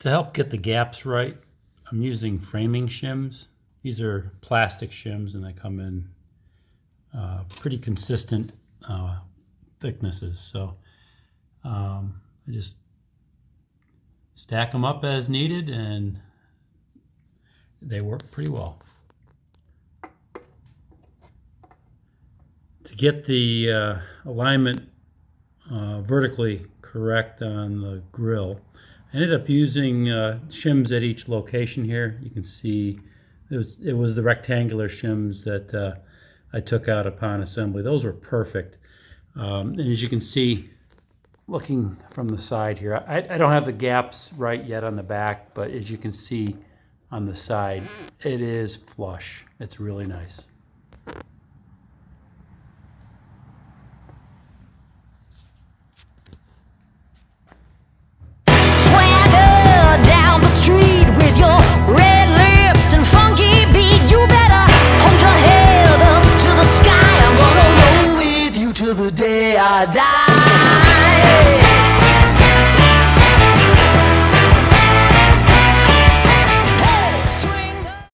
To help get the gaps right, I'm using framing shims. These are plastic shims and they come in pretty consistent thicknesses. So I just stack them up as needed and they work pretty well. To get the alignment vertically correct on the grill, I ended up using shims at each location here. You can see it was the rectangular shims that I took out upon assembly. Those were perfect. And as you can see, looking from the side here, I don't have the gaps right yet on the back, but as you can see on the side, it is flush. It's really nice.